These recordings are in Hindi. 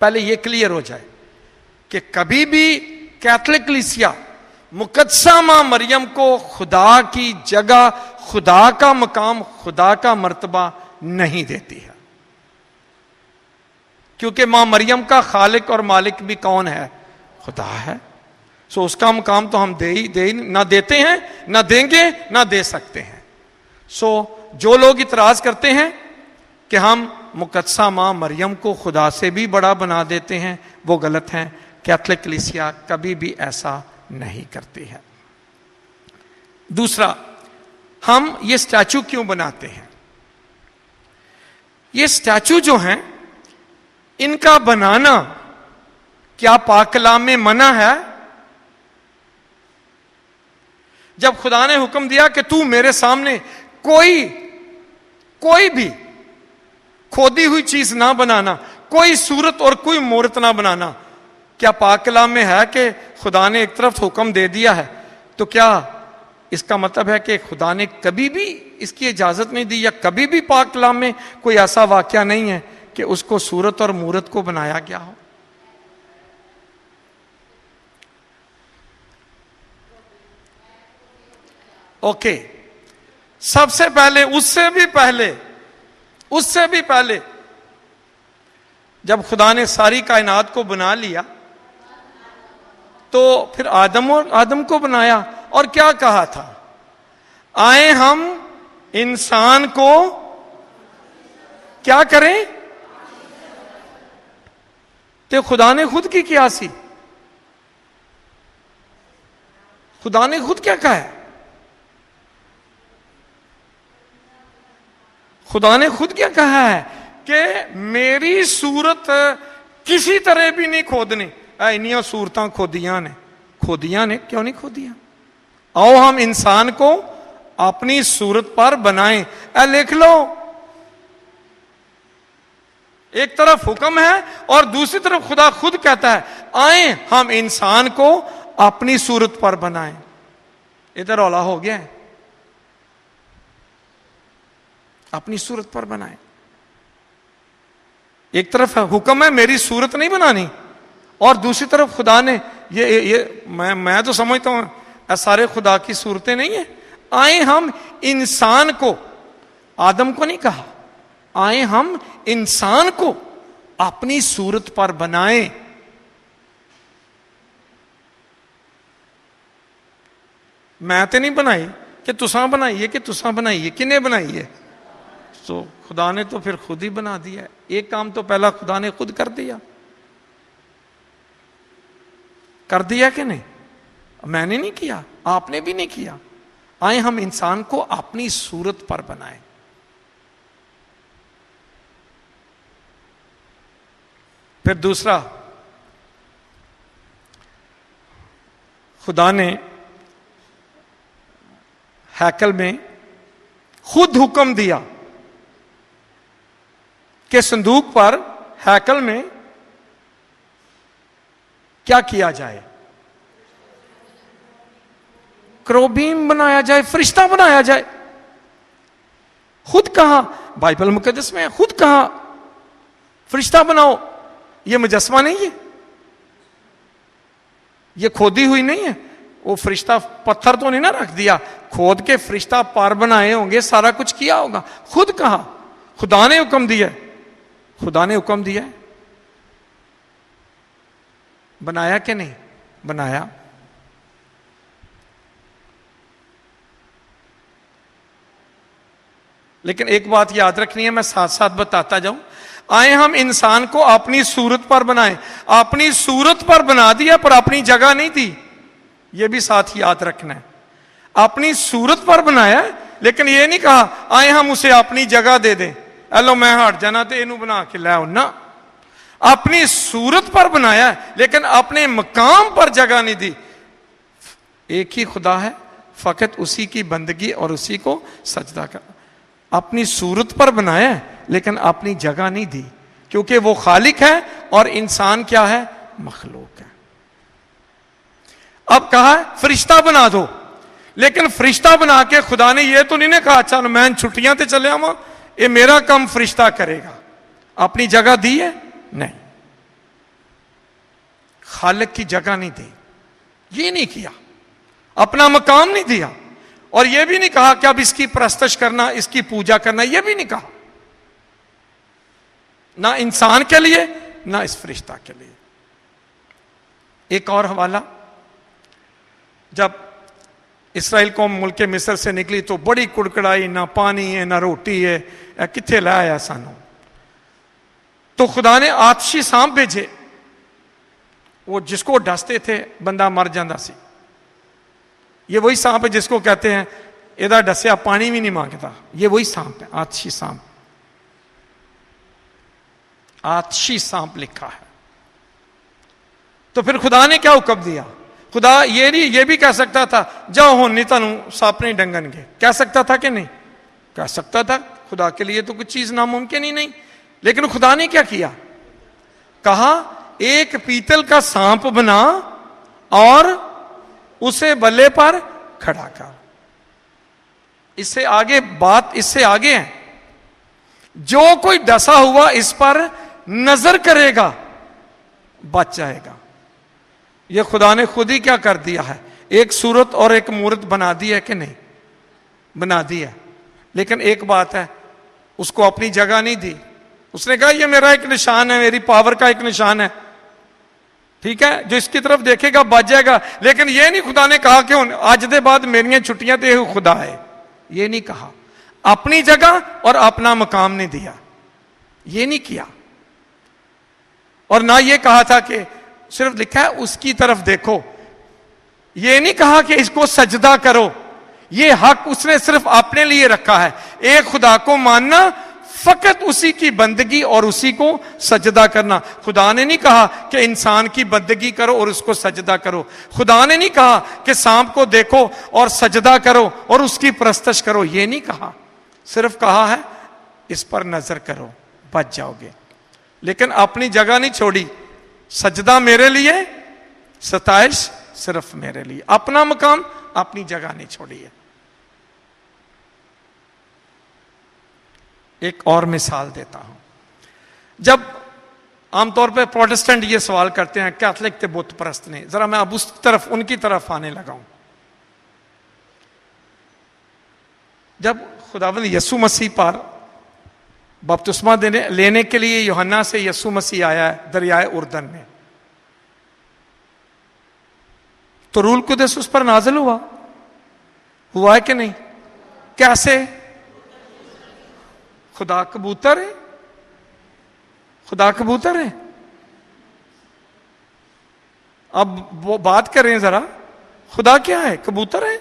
पहले यह क्लियर हो जाए कि कभी भी कैथोलिक कलीसिया मुकद्दसा मां मरियम को खुदा की जगह, खुदा का मकाम, खुदा का मर्तबा नहीं देती है, क्योंकि मां मरियम का खालिक और मालिक भी कौन है? खुदा है। सो उसका मकाम तो हम दे ना देते हैं, ना देंगे, ना दे सकते हैं। सो जो लोग इतराज करते हैं कि हम मुकद्दसा मां मरियम को खुदा से भी बड़ा बना देते हैं, वो गलत हैं। कैथोलिक कलीसिया कभी भी ऐसा नहीं करती है। दूसरा, हम ये स्टैचू क्यों बनाते हैं? ये स्टैचू जो हैं, इनका बनाना क्या पाक कलाम में मना है? जब खुदा ने हुक्म दिया कि तू मेरे सामने कोई भी खोदी हुई चीज ना बनाना, कोई सूरत और कोई मूर्त ना बनाना, क्या पाक कलाम में है कि खुदा ने एक तरफ हुक्म दे दिया है, तो क्या इसका मतलब है कि खुदा ने कभी भी इसकी इजाजत नहीं दी, या कभी भी पाक कलाम में कोई ऐसा वाकया नहीं है कि उसको सूरत और मूरत को बनाया गया हो? ओके, सबसे पहले, उससे भी पहले जब खुदा ने सारी कायनात को बना लिया, तो फिर आदम को बनाया और क्या कहा था? आए हम इंसान को क्या करें? तो खुदा ने खुद की क्या सी? खुदा ने खुद क्या कहा है? खुदा ने खुद क्या कहा है कि मेरी सूरत किसी तरह भी नहीं खोदनी। इन्नियां सूरतां खोदियां ने क्यों नहीं खोदियां? आओ हम इंसान को अपनी सूरत पर बनाएं। लिख लो, एक तरफ हुक्म है और दूसरी तरफ खुदा खुद कहता है आए हम इंसान को अपनी सूरत पर बनाएं। इधर रौला हो गया है, अपनी सूरत पर बनाएं। एक तरफ हुक्म है मेरी सूरत नहीं बनानी, और दूसरी तरफ खुदा ने ये मैं तो समझता हूं सारे खुदा की सूरतें नहीं है। आए हम इंसान को, आदम को नहीं कहा, आए हम इंसान को अपनी सूरत पर बनाएं। मैं तो नहीं बनाई कि तुसा बनाइए, कि तुसा बनाइए, किने बनाई है? तो खुदा ने तो फिर खुद ही बना दिया। एक काम तो पहला खुदा ने खुद कर दिया कि नहीं? मैंने नहीं किया, आपने भी नहीं किया। आए हम इंसान को अपनी सूरत पर बनाएं। फिर दूसरा, खुदा ने हैकल में खुद हुक्म दिया कि संदूक पर, हैकल में क्या किया जाए? क्रोबीम बनाया जाए, फरिश्ता बनाया जाए। खुद कहा, बाइबल मुकद्दस में खुद कहा फरिश्ता बनाओ। ये मुजस्मा नहीं है, ये खोदी हुई नहीं है। वो फरिश्ता पत्थर तो नहीं ना रख दिया, खोद के फरिश्ता पार बनाए होंगे, सारा कुछ किया होगा। खुद कहा, खुदा ने हुक्म दिया, खुदा ने हुक्म दिया। बनाया कि नहीं? बनाया। लेकिन एक बात याद रखनी है, मैं साथ साथ बताता जाऊं। आए हम इंसान को अपनी सूरत पर बनाएं। अपनी सूरत पर बना दिया पर अपनी जगह नहीं दी, यह भी साथ ही याद रखना है। अपनी सूरत पर बनाया, लेकिन यह नहीं कहा आए हम उसे अपनी जगह दे दें, एलो मैं हट जाना तो इनू बना के लै ना। अपनी सूरत पर बनाया, लेकिन अपने मकाम पर जगह नहीं दी। एक ही खुदा है, फकत उसी की बंदगी और उसी को सजदा कर। अपनी सूरत पर बनाया, लेकिन अपनी जगह नहीं दी, क्योंकि वो खालिक है और इंसान क्या है? मखलूक है। अब कहा फरिश्ता बना दो, लेकिन फरिश्ता बना के खुदा ने यह तो नहीं कहा चल मैं छुट्टियां ते चले आवा, ये मेरा काम फरिश्ता करेगा। अपनी जगह दी है? नहीं। खालिक की जगह नहीं दी, ये नहीं किया, अपना मकाम नहीं दिया, और यह भी नहीं कहा कि अब इसकी परस्तश करना, इसकी पूजा करना, यह भी नहीं कहा, ना इंसान के लिए ना इस फरिश्ता के लिए। एक और हवाला, जब इसराइल कौम मुल्क मिस्र से निकली तो बड़ी कुड़कड़ाई, ना पानी है ना रोटी है, किथे लाया सानू। तो खुदा ने आतशी सांप भेजे, वो जिसको डसते थे बंदा मर जाता सी। ये वही सांप है जिसको कहते हैं एदा डसया पानी भी नहीं मांगता, ये वही सांप है, आतशी सांप। आतशी सांप लिखा है। तो फिर खुदा ने क्या हुक्म दिया? खुदा ये नहीं, ये भी कह सकता था जाओ हो नहीं तनु सांप नहीं डंगन के, कह सकता था कि नहीं? कह सकता था। खुदा के लिए तो कुछ चीज नामुमकिन ही नहीं। लेकिन खुदा ने क्या किया? कहा एक पीतल का सांप बना और उसे बल्ले पर खड़ा कर। इससे आगे बात, इससे आगे है, जो कोई डसा हुआ इस पर नजर करेगा बच जाएगा। यह खुदा ने खुद ही क्या कर दिया है, एक सूरत और एक मूर्त बना दी है कि नहीं? बना दी है। लेकिन एक बात है, उसको अपनी जगह नहीं दी। उसने कहा यह मेरा एक निशान है, मेरी पावर का एक निशान है, ठीक है, जो इसकी तरफ देखेगा बच जाएगा। लेकिन यह नहीं खुदा ने कहा कि आज के बाद मेरियां छुट्टियां तो खुदा है, यह नहीं कहा। अपनी जगह और अपना मकाम नहीं दिया, यह नहीं किया। और ना यह कहा था कि सिर्फ लिखा है उसकी तरफ देखो, यह नहीं कहा कि इसको सजदा करो। यह हक उसने सिर्फ अपने लिए रखा है, एक खुदा को मानना, फकत उसी की बंदगी और उसी को सजदा करना। खुदा ने नहीं कहा कि इंसान की बंदगी करो और उसको सजदा करो। खुदा ने नहीं कहा कि सांप को देखो और सजदा करो और उसकी परस्तश करो, यह नहीं कहा। सिर्फ कहा है इस पर नजर करो बच जाओगे। लेकिन अपनी जगह नहीं छोड़ी, सजदा मेरे लिए, सताइश सिर्फ मेरे लिए, अपना मकाम, अपनी जगह नहीं छोड़ी है। एक और मिसाल देता हूं। जब आमतौर पे प्रोटेस्टेंट ये सवाल करते हैं कैथलिक थे बुत परस्त ने, जरा मैं अब उस तरफ, उनकी तरफ आने लगा हूं। जब खुदावंद यीशु मसीह पर बपतिस्मा लेने के लिए यूहन्ना से यीशु मसीह आया है दरियाए उर्दन में, तो रूल कुदस उस पर नाजिल हुआ है कि नहीं? कैसे? खुदा कबूतर है, खुदा कबूतर है। अब वो बात करें जरा, खुदा क्या है? कबूतर है।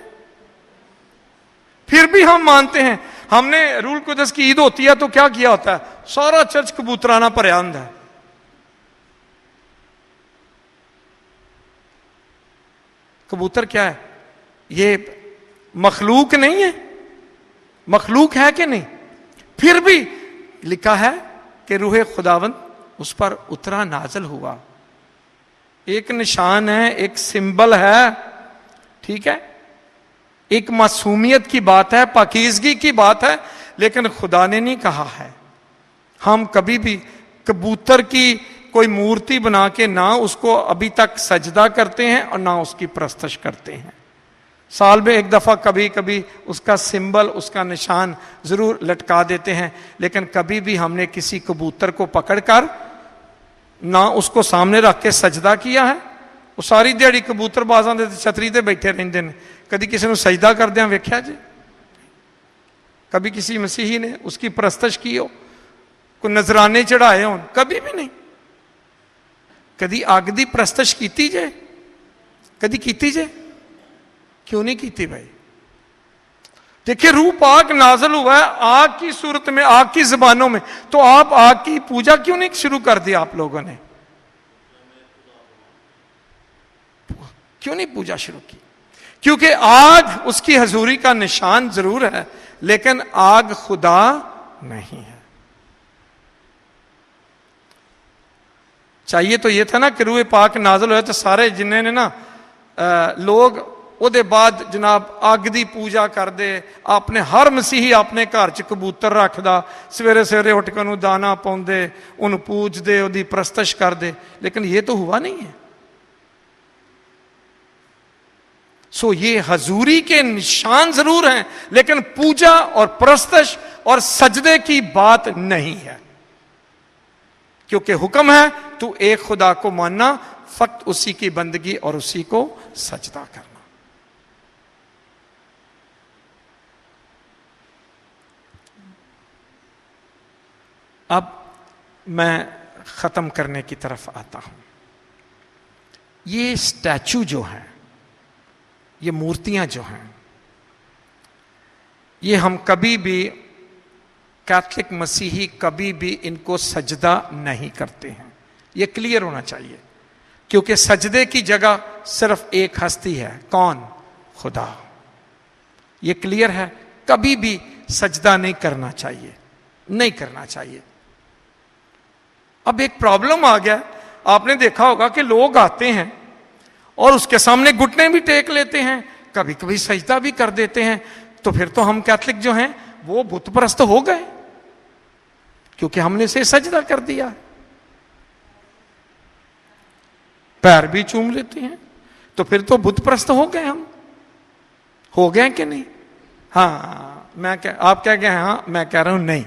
फिर भी हम मानते हैं, हमने रूल कुदस की ईद होती है तो क्या किया होता है, सारा चर्च कबूतराना भरिया होता है। कबूतर क्या है? ये मखलूक नहीं है? मखलूक है कि नहीं? फिर भी लिखा है कि रूहे खुदावंद उस पर उतरा नाजल हुआ। एक निशान है, एक सिंबल है, ठीक है, एक मासूमियत की बात है, पाकीज़गी की बात है। लेकिन खुदा ने नहीं कहा है। हम कभी भी कबूतर की कोई मूर्ति बना के ना उसको अभी तक सजदा करते हैं और ना उसकी परस्तश करते हैं। साल में एक दफा कभी कभी उसका सिंबल, उसका निशान जरूर लटका देते हैं, लेकिन कभी भी हमने किसी कबूतर को पकड़कर ना उसको सामने रख के सजदा किया है। वो सारी दिहाड़ी कबूतरबाजां दे छतरी ते बैठे रहंदे ने, कभी किसी को सजदा करदे वेख्या जी? कभी किसी मसीही ने उसकी परस्तश की हो, कोई नजराने चढ़ाए हो? कभी भी नहीं। कभी आग दी परस्तश कीती जे? कभी कीती जे? क्यों नहीं कीती भाई? देखिए, रूह पाक नाजल हुआ है आग की सूरत में, आग की जबानों में, तो आप आग की पूजा क्यों नहीं शुरू कर दी? आप लोगों ने क्यों नहीं पूजा शुरू की? क्योंकि आग उसकी हजूरी का निशान जरूर है, लेकिन आग खुदा नहीं है। चाहिए तो यह था ना कि रूह पाक नाजल हुआ तो सारे जिन्ने ने ना लोग ਉਹਦੇ बाद जनाब अग की पूजा करते। अपने हर मसीही अपने घर च कबूतर रखदा, सवेरे सवेरे उठ के दाना पाउंदे, उन्होंने पूजते, उसकी परस्तश करते। लेकिन ये तो हुआ नहीं है। सो ये हजूरी के निशान जरूर हैं, लेकिन पूजा और प्रस्तश और सजदे की बात नहीं है, क्योंकि हुक्म है तू एक खुदा को मानना, फक्त उसी की बंदगी और उसी को सजदा करना। अब मैं खत्म करने की तरफ आता हूं। ये स्टैचू जो है, ये मूर्तियां जो हैं, ये हम कभी भी, कैथलिक मसीही कभी भी इनको सजदा नहीं करते हैं। ये क्लियर होना चाहिए, क्योंकि सजदे की जगह सिर्फ एक हस्ती है, कौन? खुदा। ये क्लियर है, कभी भी सजदा नहीं करना चाहिए, नहीं करना चाहिए। अब एक प्रॉब्लम आ गया, आपने देखा होगा कि लोग आते हैं और उसके सामने घुटने भी टेक लेते हैं, कभी कभी सजदा भी कर देते हैं, तो फिर तो हम कैथलिक जो हैं वो बुत परस्त हो गए, क्योंकि हमने से सजदा कर दिया। पैर भी चूम लेते हैं, तो फिर तो बुत परस्त हो गए हम, हो गए कि नहीं? हाँ, आप क्या कह, हाँ मैं कह रहा हूं नहीं।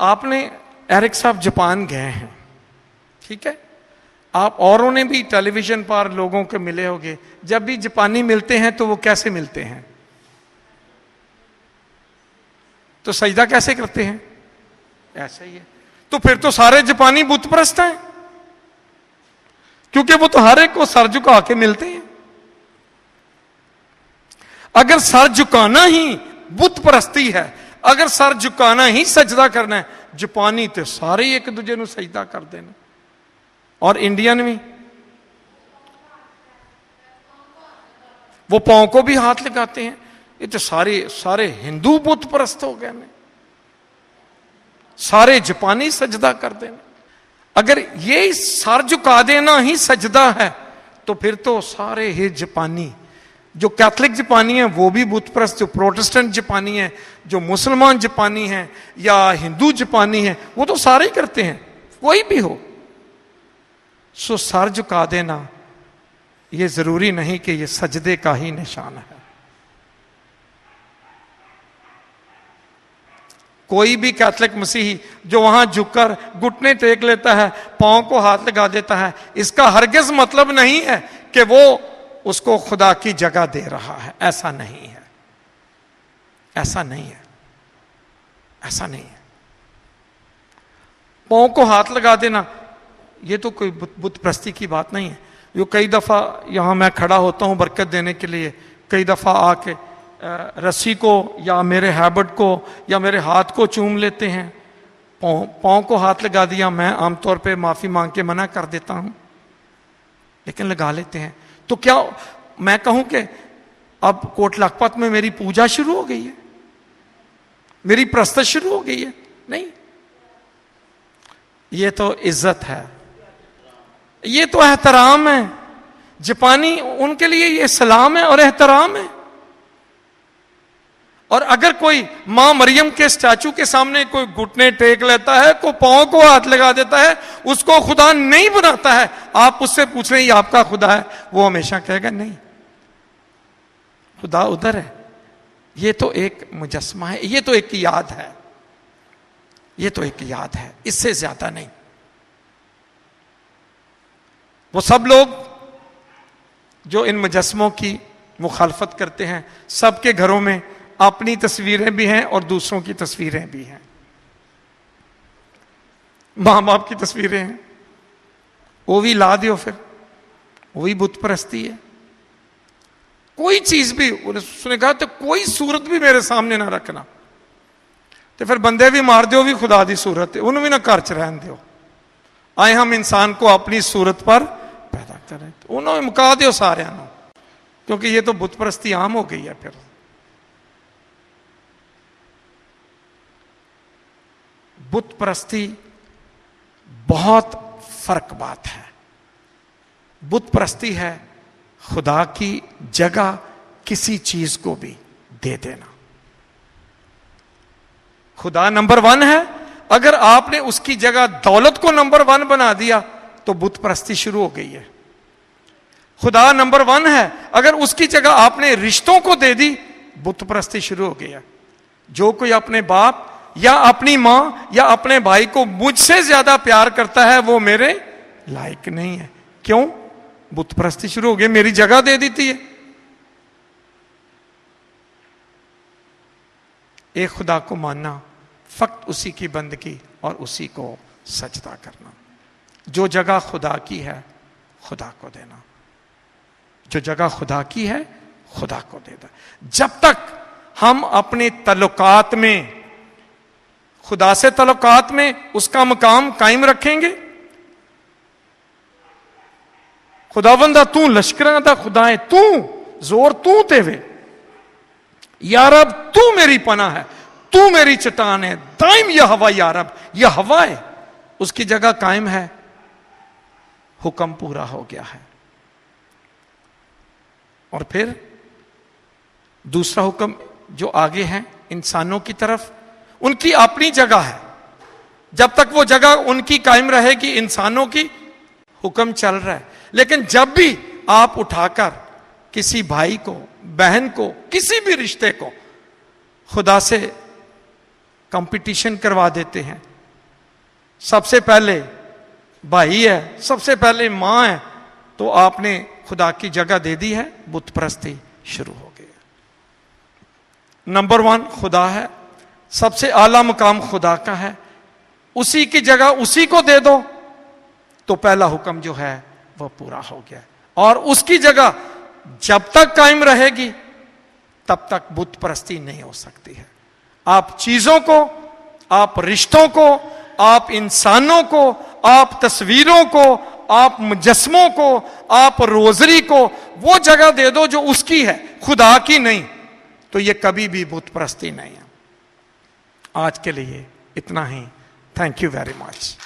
आपने एरिक साहब जापान गए हैं, ठीक है, आप औरों ने भी टेलीविजन पर लोगों के मिले होंगे, जब भी जापानी मिलते हैं तो वो कैसे मिलते हैं? तो सजदा कैसे करते हैं? ऐसा ही है। तो फिर तो सारे जापानी बुत परस्त हैं, क्योंकि वो तो हर एक को सर झुका के मिलते हैं। अगर सर झुकाना ही बुत परस्ती है, अगर सर झुकाना ही सजदा करना है, जापानी तो सारे एक दूजे को सजदा कर देना, और इंडियन भी, वो पांव को भी हाथ लगाते हैं। ये तो सारे हिंदू बुत परस्त हो गए ने, सारे जापानी सजदा कर देना। अगर ये सर झुका देना ही सजदा है, तो फिर तो सारे ही जापानी, जो कैथलिक जापानी हैं वो भी बुत परस्त, जो प्रोटेस्टेंट जापानी हैं, जो मुसलमान जापानी हैं या हिंदू जापानी हैं, वो तो सारे ही करते हैं, कोई भी हो। सो सर झुका देना ये जरूरी नहीं कि ये सजदे का ही निशान है। कोई भी कैथलिक मसीही जो वहां झुककर घुटने टेक लेता है, पांव को हाथ लगा देता है, इसका हरगिज मतलब नहीं है कि वो उसको खुदा की जगह दे रहा है। ऐसा नहीं है, ऐसा नहीं है, ऐसा नहीं है। पांव को हाथ लगा देना ये तो कोई बुत परस्ती की बात नहीं है। जो कई दफा यहां मैं खड़ा होता हूं बरकत देने के लिए, कई दफा आके रस्सी को या मेरे हैबट को या मेरे हाथ को चूम लेते हैं। पांव को हाथ लगा दिया, मैं आमतौर पे माफी मांग के मना कर देता हूं, लेकिन लगा लेते हैं। तो क्या मैं कहूं कि अब कोट लखपत में मेरी पूजा शुरू हो गई है, मेरी प्रस्तुत शुरू हो गई है? नहीं, ये तो इज्जत है, ये तो एहतराम है। जापानी, उनके लिए ये सलाम है और एहतराम है। और अगर कोई मां मरियम के स्टैचू के सामने कोई घुटने टेक लेता है, कोई पांव को हाथ लगा देता है, उसको खुदा नहीं बनाता है। आप उससे पूछ रहे हैं ये आपका खुदा है, वो हमेशा कहेगा नहीं, खुदा उधर है। ये तो एक मुजस्मा है, ये तो एक याद है, ये तो एक याद है, इससे ज्यादा नहीं। वो सब लोग जो इन मुजस्मों की मुखालफत करते हैं, सबके घरों में अपनी तस्वीरें भी हैं और दूसरों की तस्वीरें भी हैं। मां बाप की तस्वीरें हैं, वो भी ला दियो, फिर वही बुत परस्ती है। कोई चीज भी, उसने कहा तो कोई सूरत भी मेरे सामने ना रखना, तो फिर बंदे भी मार दो, भी खुदा दी सूरत है, उन्होंने भी ना घर च रहन दो। आए हम इंसान को अपनी सूरत पर पैदा करें, तो उन्होंने मुका दो सारे, क्योंकि ये तो बुत परस्ती आम हो गई है। फिर बुत परस्ती बहुत फर्क बात है। बुत परस्ती है खुदा की जगह किसी चीज को भी दे देना। खुदा नंबर 1 है, अगर आपने उसकी जगह दौलत को नंबर 1 बना दिया तो बुत परस्ती शुरू हो गई है। खुदा नंबर 1 है, अगर उसकी जगह आपने रिश्तों को दे दी, बुत परस्ती शुरू हो गया। जो कोई अपने बाप या अपनी मां या अपने भाई को मुझसे ज्यादा प्यार करता है वो मेरे लायक नहीं है। क्यों? बुत परस्ती शुरू हो गई, मेरी जगह दे देती है। एक खुदा को मानना, फक्त उसी की बंदगी और उसी को सजदा करना। जो जगह खुदा की है खुदा को देना, जो जगह खुदा की है खुदा को देना। जब तक हम अपने तल्लुकात में, खुदा से तल्लुकात में उसका मकाम कायम रखेंगे, खुदावंदा तू लश्करां दा खुदा है, तू जोर तू तेवे, या रब तू मेरी पनाह है, तू मेरी चट्टान है, दाइम यहोवा या रब, यह हवा है, उसकी जगह कायम है, हुक्म पूरा हो गया है। और फिर दूसरा हुक्म जो आगे है इंसानों की तरफ, उनकी अपनी जगह है, जब तक वो जगह उनकी कायम रहेगी, इंसानों की हुक्म चल रहा है। लेकिन जब भी आप उठाकर किसी भाई को, बहन को, किसी भी रिश्ते को खुदा से कंपटीशन करवा देते हैं, सबसे पहले भाई है, सबसे पहले मां है, तो आपने खुदा की जगह दे दी है, बुत परस्ती शुरू हो गई। नंबर 1 खुदा है, सबसे आला मुकाम खुदा का है, उसी की जगह उसी को दे दो तो पहला हुक्म जो है वह पूरा हो गया। और उसकी जगह जब तक कायम रहेगी तब तक बुत परस्ती नहीं हो सकती है। आप चीजों को, आप रिश्तों को, आप इंसानों को, आप तस्वीरों को, आप मुजस्मों को, आप रोजरी को वो जगह दे दो जो उसकी है, खुदा की नहीं, तो ये कभी भी बुत परस्ती नहीं है। आज के लिए इतना ही। Thank you very much.